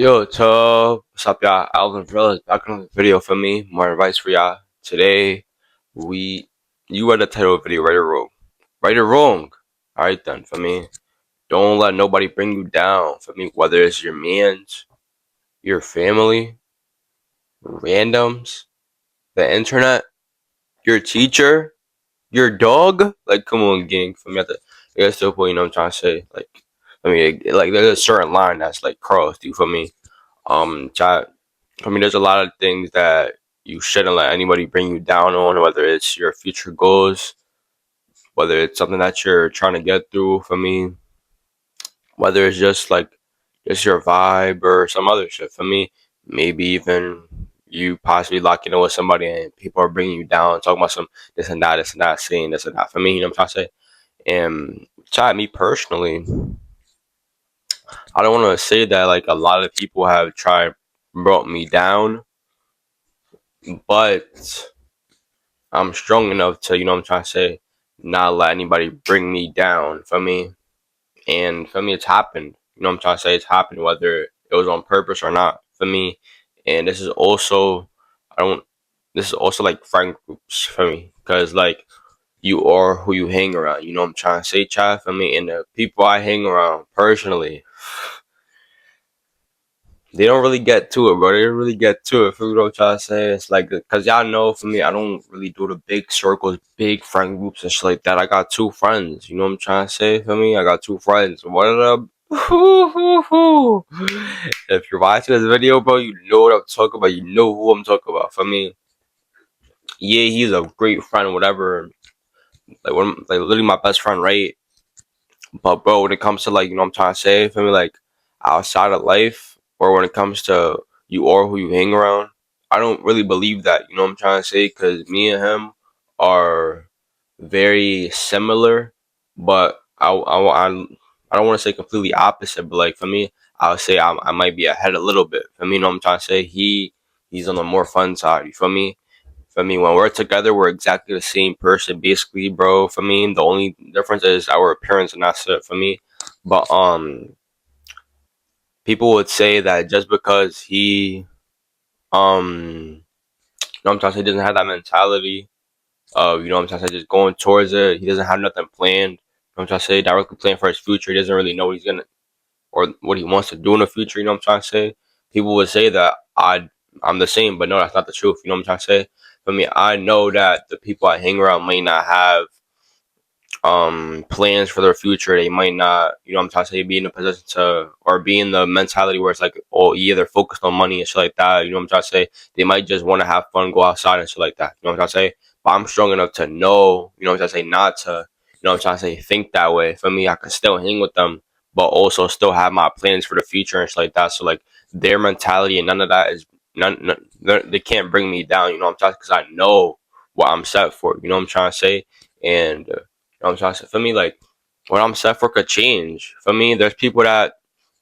Yo, what's up, y'all? Alvin Villas back on the video for me. More advice for y'all. Today, we, you read the title of the video, right or wrong? Right or wrong? Alright then, for me. Don't let nobody bring you down, for me. Whether it's your mans, your family, randoms, the internet, your teacher, your dog. Like, come on, gang. For me, I guess the point, you know what I'm trying to say. Like, there's a certain line that's like crossed, you for me. Chat. I mean, there's a lot of things that you shouldn't let anybody bring you down on, whether it's your future goals, whether it's something that you're trying to get through. For me, whether it's just your vibe or some other shit. For me, maybe even you possibly locking in with somebody and people are bringing you down, talking about some this and that, saying this and that. For me, you know what I'm trying to say. And chat, me personally, I don't want to say that like a lot of people have tried brought me down, but I'm strong enough to, you know what I'm trying to say, not let anybody bring me down for me. And for me, it's happened. You know what I'm trying to say? It's happened whether it was on purpose or not for me. And I don't, this is also like friend groups for me. Because like, you are who you hang around. You know what I'm trying to say, child, for me. And the people I hang around personally, they don't really get to it, bro. They don't really get to it. For what I'm trying to say, it's like, cause y'all know, for me, I don't really do the big circles, big friend groups and shit like that. I got two friends. You know what I'm trying to say? For me, I got two friends. What up? If you're watching this video, bro, you know what I'm talking about. You know who I'm talking about. For me, yeah, he's a great friend, whatever. Like literally my best friend, right? But bro, when it comes to like, you know what I'm trying to say, for me, like outside of life, or when it comes to you or who you hang around, I don't really believe that. You know what I'm trying to say? Because me and him are very similar, but I don't want to say completely opposite. But like for me, I would say I might be ahead a little bit. For me, you know what I'm trying to say? He's on the more fun side. You feel me? For me, when we're together, we're exactly the same person, basically, bro. For me, the only difference is our appearance, and that's it for me. But people would say that just because he, you know what I'm trying to say, doesn't have that mentality of, you know what I'm trying to say, just going towards it. He doesn't have nothing planned. You know what I'm trying to say, directly planned for his future. He doesn't really know what he's gonna or what he wants to do in the future. You know what I'm trying to say. People would say that I'm the same, but no, that's not the truth. You know what I'm trying to say. For me, I know that the people I hang around may not have plans for their future. They might not, you know what I'm trying to say, be in a position to or be in the mentality where it's like, oh yeah, they're focused on money and shit like that. You know what I'm trying to say? They might just want to have fun, go outside and shit like that. You know what I'm trying to say? But I'm strong enough to know, you know what I'm trying to say, not to, you know what I'm trying to say, think that way. For me, I can still hang with them, but also still have my plans for the future and shit like that. So like their mentality and none of that is they can't bring me down. You know what I'm trying to, because I know what I'm set for. You know what I'm trying to say? And you know what I'm trying to say? For me, like, what I'm set for could change. For me, there's people that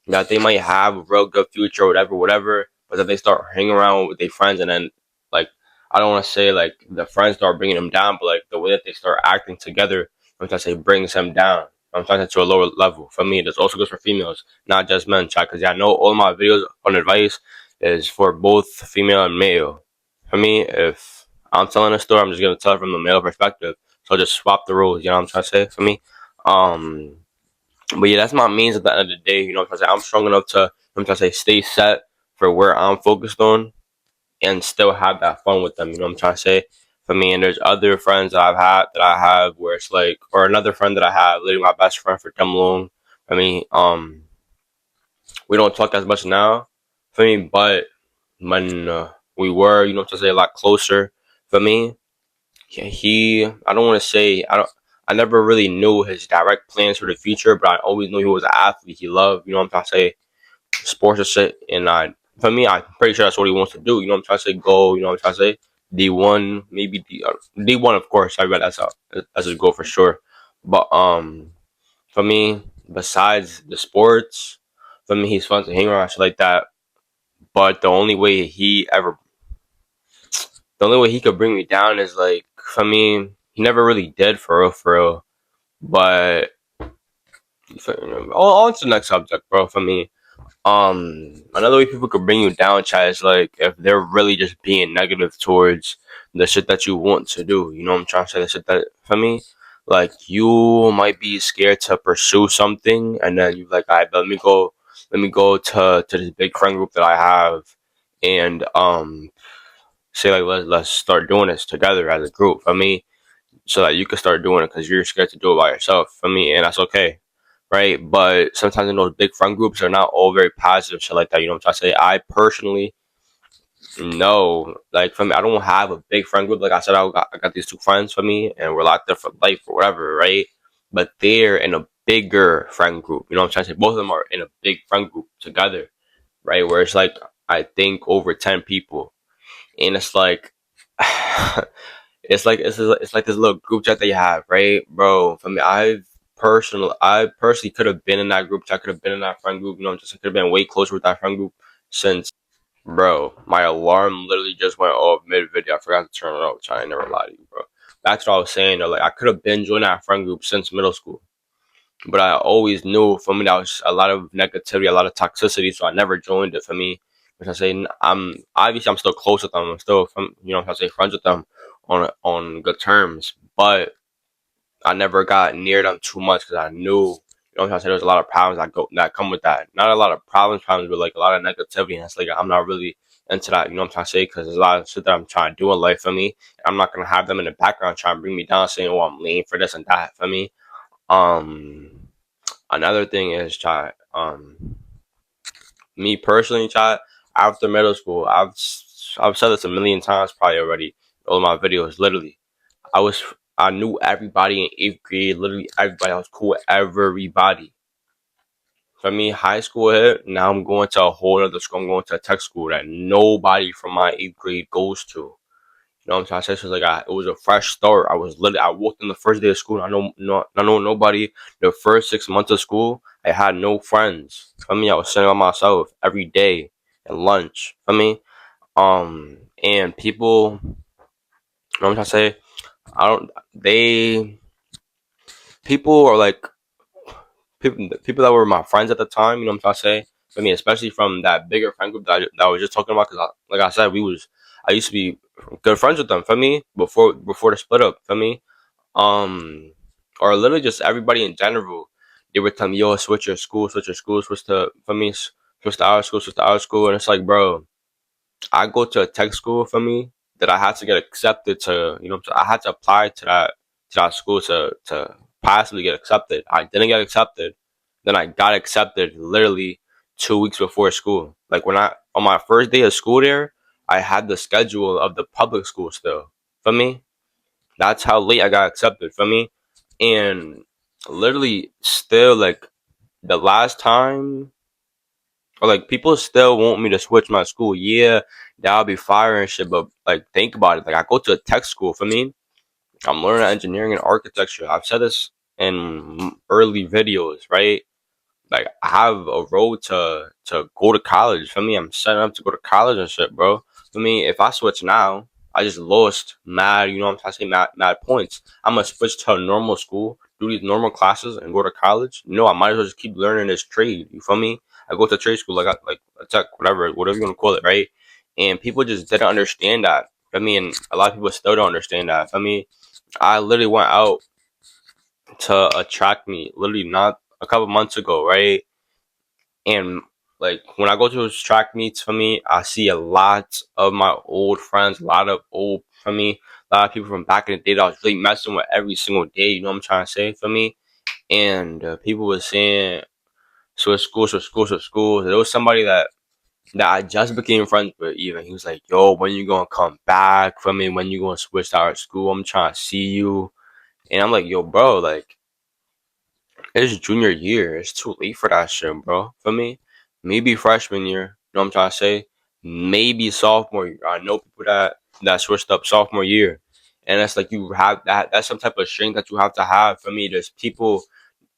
they might have a real good future or whatever, but then they start hanging around with their friends and then, like, I don't want to say, like, the friends start bringing them down, but, like, the way that they start acting together, I'm trying to say, brings them down. I'm trying to a lower level. For me, this also goes for females, not just men, chat, because I know all my videos on advice is for both female and male. For me, if I'm telling a story, I'm just going to tell it from the male perspective. So just swap the roles, you know what I'm trying to say for me. Um, but yeah, that's my means at the end of the day. You know what I'm trying to say. I'm strong enough to, you know what I'm trying to say, stay set for where I'm focused on and still have that fun with them. You know what I'm trying to say for me. And there's other friends that I have where it's like, or another friend that I have, literally my best friend for them long. I mean, we don't talk as much now for me, but when we were, you know what I'm trying to say, a lot closer for me. Yeah, I don't want to say, I never really knew his direct plans for the future, but I always knew he was an athlete. He loved, you know what I'm trying to say, sports and shit. And for me, I'm pretty sure that's what he wants to do. You know what I'm trying to say, go, you know what I'm trying to say, D1, maybe D1, of course. I read that's his goal for sure. But for me, besides the sports, for me, he's fun to hang around, shit like that. But the only way he could bring me down is like, for me, he never really did for real, for real. But on to the next subject, bro. For me, Another way people could bring you down, chat, is like if they're really just being negative towards the shit that you want to do. You know what I'm trying to say? The shit that, for me, like you might be scared to pursue something, and then you're like, all right, but let me go to this big friend group that I have, and say like let's start doing this together as a group. For me, so that you can start doing it because you're scared to do it by yourself. For me, and that's okay, right? But sometimes in those big friend groups are not all very positive shit like that. You know what I'm trying to say? I personally know, like for me, I don't have a big friend group. Like I said, I got these two friends for me, and we're locked up for life or whatever, right? But they're in a bigger friend group. You know what I'm trying to say? Both of them are in a big friend group together, right? Where it's like I think over 10 people, and it's like. It's like this little group chat that you have, right, bro? For me, I personally could have been in that group chat, could have been in that friend group. You know, just could have been way closer with that friend group since, bro. My alarm literally just went off mid video. I forgot to turn it off. I ain't never lie to you, bro. That's what I was saying. Though, like I could have been joining that friend group since middle school, but I always knew for me that was a lot of negativity, a lot of toxicity, so I never joined it. For me, which I say I'm obviously I'm still close with them. I'm still from I say friends with them on good terms, but I never got near them too much because I knew. I said there's a lot of problems that come with that. Not a lot of problems, but like a lot of negativity. And it's like I'm not really into that. You know what I'm trying to say? Because there's a lot of shit that I'm trying to do in life for me. I'm not gonna have them in the background trying to bring me down, saying, "Oh, I'm lean for this and that." For me, um, another thing is chat. Me personally, chat. After middle school, I've said this a million times probably already. All my videos, literally. I was I knew everybody in eighth grade. Literally everybody. I was cool with everybody. For me, high school hit. Now I'm going to a whole other school. I'm going to a tech school that nobody from my eighth grade goes to. You know what I'm trying to say? So it's like it was a fresh start. I walked in the first day of school. I know nobody. The first 6 months of school, I had no friends. For me, I was sitting on myself every day at lunch. For me, and people, you know what I'm trying to say? I don't. They people are like people that were my friends at the time. You know what I'm trying to say? For me, especially from that bigger friend group that I was just talking about. Because like I said, I used to be good friends with them. For me, before the split up. For me, um, or literally just everybody in general. They were telling me, "Yo, switch your school, switch to for me, switch to our school, switch to our school." And it's like, bro, I go to a tech school for me that I had to get accepted to. I had to apply to that school to possibly get accepted. I didn't get accepted. Then I got accepted literally 2 weeks before school. Like when I on my first day of school there, I had the schedule of the public school still. For me, that's how late I got accepted. For me, and literally still like the last time or like people still want me to switch my school. Yeah, that'll be fire and shit. But like think about it. Like I go to a tech school. For me, I'm learning engineering and architecture. I've said this in early videos, right? Like I have a road to go to college. For me, I'm setting up to go to college and shit, bro. For me, if I switch now, I just lost mad. You know what I'm trying to say? Mad points. I'm gonna switch to a normal school, do these normal classes, and go to college. No, I might as well just keep learning this trade. You feel me? I go to trade school, like a tech, whatever you want to call it, right? And people just didn't understand that. I mean, a lot of people still don't understand that. I mean, I literally went out to a track meet, literally not a couple months ago, right? And like when I go to those track meets for me, I see a lot of my old friends, a lot of old for me, a lot of people from back in the day that I was really messing with every single day. You know what I'm trying to say for me? And people were saying switch schools, switch schools, switch schools. There was somebody that I just became friends with. Even he was like, "Yo, when you gonna come back for me? When you gonna switch to our school? I'm trying to see you." And I'm like, "Yo, bro, like." It's junior year. It's too late for that shit, bro. For me, maybe freshman year. You know what I'm trying to say? Maybe sophomore year. I know people that switched up sophomore year, and that's like you have that. That's some type of strength that you have to have. For me, there's people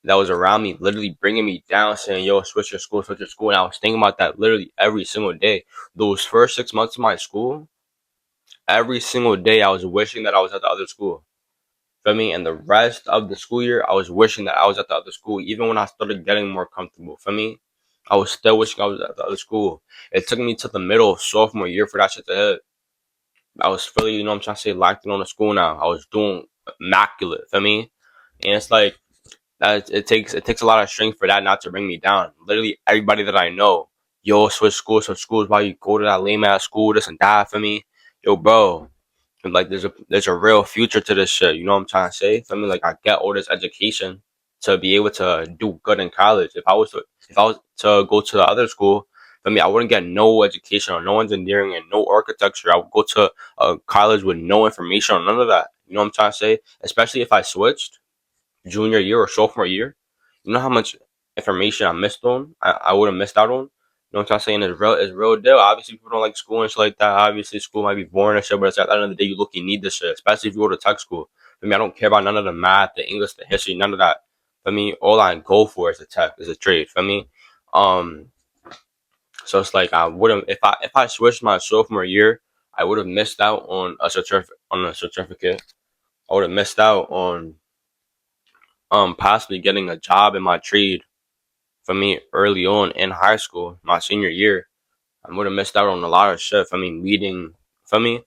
that was around me, literally bringing me down, saying, "Yo, switch your school, switch your school." And I was thinking about that literally every single day. Those first 6 months of my school, every single day, I was wishing that I was at the other school. For me, and the rest of the school year, I was wishing that I was at the other school, even when I started getting more comfortable. For me, I was still wishing I was at the other school. It took me to the middle of sophomore year for that shit to hit. I was really, you know what I'm trying to say, locked in on the school now. I was doing immaculate, feel me? And it's like that it takes a lot of strength for that not to bring me down. Literally everybody that I know, yo, switch schools while you go to that lame ass school, this and that for me. Yo, bro. Like there's a real future to this shit. You know what I'm trying to say? For me, like I get all this education to be able to do good in college. If I was to go to the other school, for me, I wouldn't get no education or no engineering and no architecture. I would go to a college with no information on none of that. You know what I'm trying to say? Especially if I switched junior year or sophomore year. You know how much information I missed on? I would have missed out on. You know what I'm saying? It's real deal. Obviously, people don't like school and shit like that. Obviously, school might be boring and shit, but it's at the end of the day, you look, you need this shit, especially if you go to tech school. I mean, I don't care about none of the math, the English, the history, none of that. For me, all I go for is a tech, is a trade. For me, um, so it's like I wouldn't if I switched my sophomore year, I would have missed out on a certificate. I would have missed out on possibly getting a job in my trade for me early on in high school, my senior year. I would have missed out on a lot of shit. I mean, meeting for me,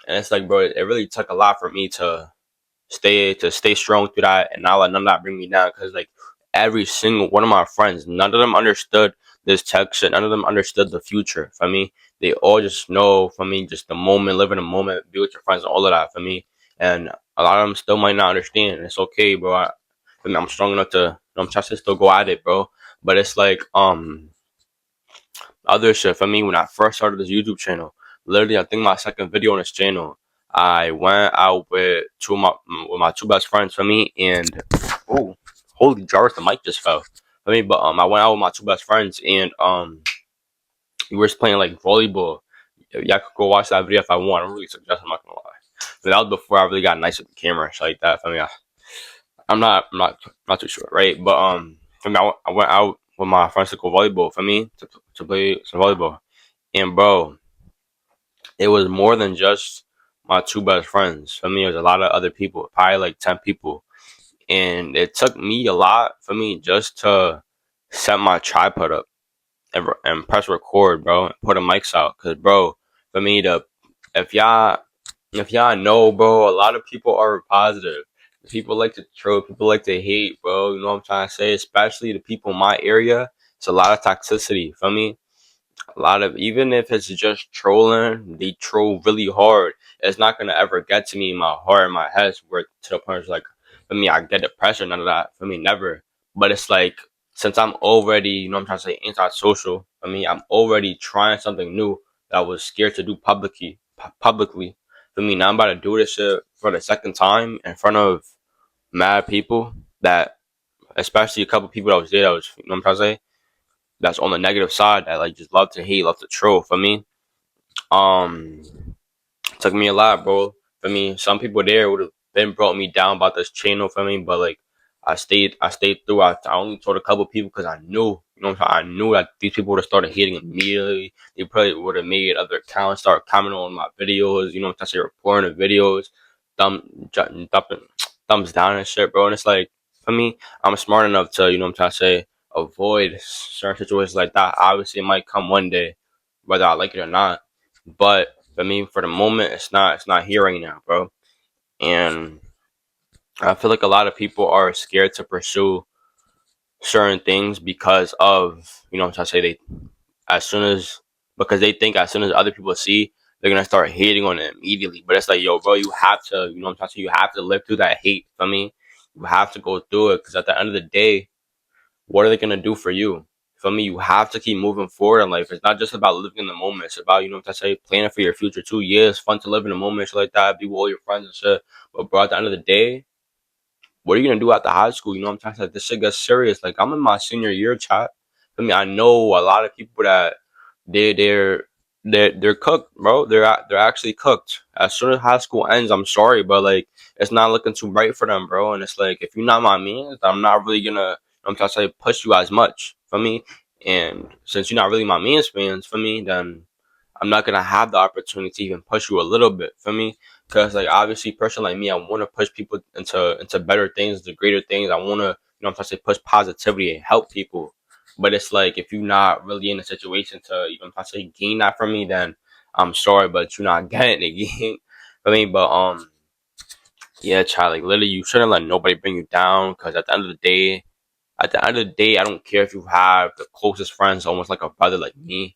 and it's like, bro, it really took a lot for me to stay strong through that and not let none of that bring me down. Because like every single one of my friends, none of them understood this tech shit. None of them understood the future. For me, they all just know. For me, just the moment, live in the moment, be with your friends, and all of that. For me, and a lot of them still might not understand. It's okay, bro. I mean, I'm strong enough to. I'm trying to still go at it, bro. But it's like other shit. For me, when I first started this YouTube channel, literally, I think my second video on this channel, I went out with my two best friends. For me, and oh, holy jars, the mic just fell. For me, but I went out with my two best friends, and we were just playing like volleyball. Y'all could go watch that video if I want. I really suggest. I'm not gonna lie. But that was before I really got nice with the camera, shit like that. For me, I'm not too sure, right? But for me, I went out with my friends to go volleyball. For me, to play some volleyball, and bro, it was more than just my two best friends. For me, it was a lot of other people, probably like 10 people, and it took me a lot for me just to set my tripod up and press record, bro, and put the mics out. Cause, bro, for me to if y'all if y'all know, bro, a lot of people are positive. People like to troll. People like to hate, bro. You know what I'm trying to say? Especially the people in my area. It's a lot of toxicity. For me, a lot of even if it's just trolling, they troll really hard. It's not gonna ever get to me in my heart, in my head, where to the point it's like, for me, I get depressed or none of that. For me, never. But it's like since I'm already, you know, what I'm trying to say, antisocial. I mean, I'm already trying something new that I was scared to do publicly. For me, now I'm about to do this shit for the second time in front of mad people that, especially a couple people that was there that was, you know, what I'm trying to say, that's on the negative side that like just love to hate, love to troll. For me, um, took me a lot, bro. For me, some people there would have been brought me down about this channel for me, but like I stayed through. I only told a couple people because I knew, you know, I knew that these people would have started hating immediately. They probably would have made other accounts start commenting on my videos. You know, what I'm saying, reporting the videos, thumping, thumbs down and shit, bro. And it's like for me, I'm smart enough to, you know, what I'm trying to say, avoid certain situations like that. Obviously, it might come one day, whether I like it or not, but I mean, for the moment, it's not here right now, bro. And I feel like a lot of people are scared to pursue certain things because of, you know what I'm trying to say, they as soon as because they think as soon as other people see, they're gonna start hating on it immediately. But it's like, yo, bro, you have to, you know what I'm trying to say, you have to live through that hate. For me, you have to go through it because at the end of the day, what are they gonna do for you? For me, you have to keep moving forward in life. It's not just about living in the moment. It's about, you know what I say, planning for your future too. Yeah, it's fun to live in the moment, shit like that, be with all your friends and shit. But bro, at the end of the day, what are you gonna do after high school? You know what I'm trying to say? This shit gets serious. Like I'm in my senior year, chat. I mean, I know a lot of people that they they're they're cooked, bro. They're actually cooked. As soon as high school ends, I'm sorry, but like it's not looking too bright for them, bro. And it's like if you're not my man, I'm not really gonna. I'm trying to say push you as much for me. And since you're not really my man's fans for me, then I'm not gonna have the opportunity to even push you a little bit for me. Cause like obviously, a person like me, I want to push people into better things, the greater things. I want to, you know, I'm trying to say push positivity and help people. But it's like if you're not really in a situation to even possibly gain that from me, then I'm sorry, but you're not getting it again. I mean, but yeah, child, like literally, you shouldn't let nobody bring you down. Because at the end of the day, I don't care if you have the closest friends, almost like a brother, like me.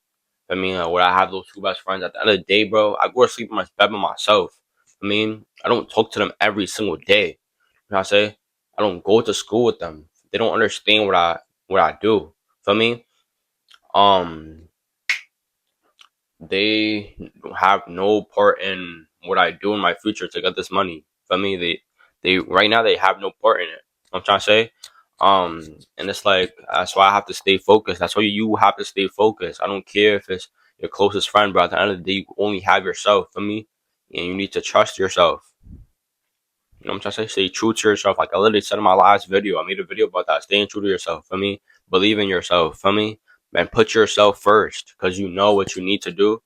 I mean, would I have those two best friends? At the end of the day, bro, I go to sleep in my bed by myself. I mean, I don't talk to them every single day. You know what I say? I don't go to school with them. They don't understand what I do. For me, um, they have no part in what I do in my future to get this money. For me, they right now they have no part in it. I'm trying to say, and it's like that's why I have to stay focused. That's why you have to stay focused. I don't care if it's your closest friend, but at the end of the day, you only have yourself. For me, and you need to trust yourself. You know what I'm trying to say? Stay true to yourself. Like I literally said in my last video, I made a video about that. Staying true to yourself. For me, believe in yourself. For me, and put yourself first because you know what you need to do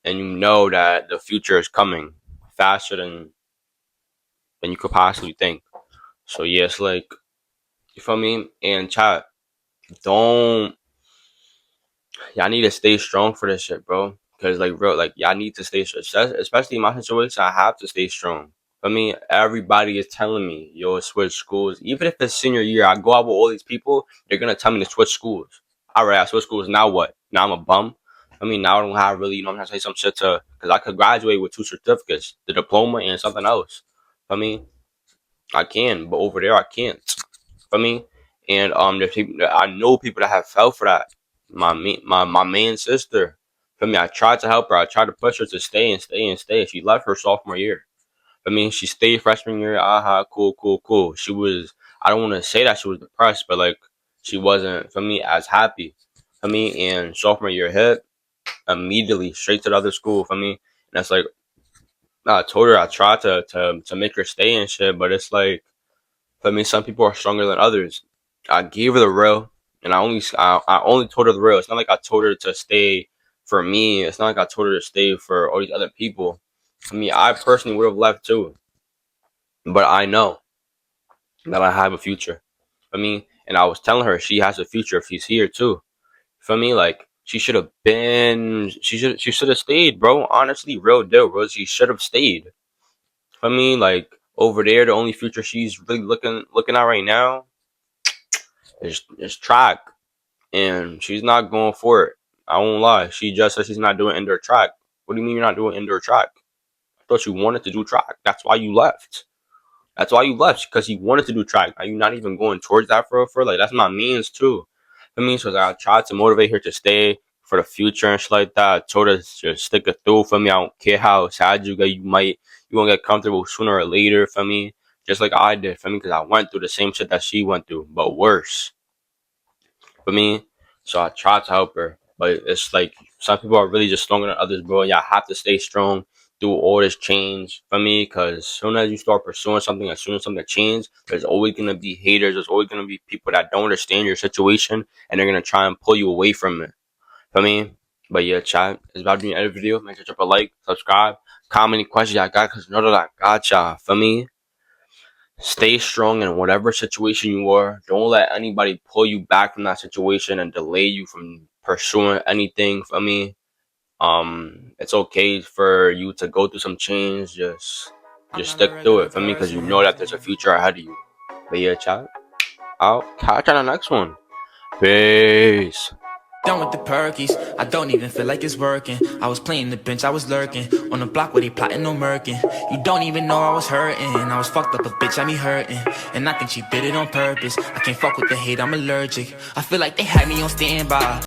and you know that the future is coming faster than you could possibly think. So yeah, it's like you feel me? And chat, don't y'all need to stay strong for this shit, bro. Cause like bro, like y'all need to stay strong. Especially in my situation, I have to stay strong. I mean, everybody is telling me, yo, switch schools. Even if it's senior year, I go out with all these people, they're gonna tell me to switch schools. Alright, I switch schools, now what? Now I'm a bum. I mean, now I don't have really, I'm trying to say some shit to, because I could graduate with two certificates, the diploma and something else. I mean, I can, but over there I can't. I mean, and there's people, I know people that have fell for that. My main sister. For me, I tried to help her. I tried to push her to stay and stay and stay. She left her sophomore year. I mean, she stayed freshman year. Aha, cool, cool, cool. She was. I don't want to say that she was depressed, but like she wasn't for me as happy. For me, and sophomore year hit immediately straight to the other school. For me, and that's like I told her I tried to make her stay and shit, but it's like for me, some people are stronger than others. I gave her the real, and I only told her the real. It's not like I told her to stay for me. It's not like I told her to stay for all these other people. I mean, I personally would have left too, but I know that I have a future. I mean, and I was telling her she has a future if she's here too. For me, like she should have been. She should have stayed, bro. Honestly, real deal, bro. She should have stayed. For me, like over there, the only future she's really looking at right now is track, and she's not going for it. I won't lie. She just said she's not doing indoor track. What do you mean you're not doing indoor track? I thought you wanted to do track. That's why you left. That's why you left because you wanted to do track. Are you not even going towards that for like that's my means too. I mean, so I tried to motivate her to stay for the future and shit like that. I told her to stick it through for me. I don't care how sad you get. You won't get comfortable sooner or later for me, just like I did for me because I went through the same shit that she went through, but worse for me. So I tried to help her, but it's like some people are really just stronger than others, bro. Y'all have to stay strong through all this change for me, because as soon as you start pursuing something, as soon as something changes, there's always gonna be haters. There's always gonna be people that don't understand your situation, and they're gonna try and pull you away from it. For me, but yeah, chat. It's about to be another video. Make sure to drop a like, subscribe, comment any questions y'all got, cause know that I got y'all. For me, stay strong in whatever situation you are. Don't let anybody pull you back from that situation and delay you from pursuing anything. For me, it's okay for you to go through some change. Just stick through it for me, because you know that there's a future ahead of you. But yeah, chat. I'll catch you on the next one. Peace. Done with the perkies, I don't even feel like it's working. I was playing the bench, I was lurking on the block where they plotting no murking. You don't even know I was hurting. I was fucked up, a bitch, I me hurting. And I think she did it on purpose. I can't fuck with the hate, I'm allergic. I feel like they had me on standby.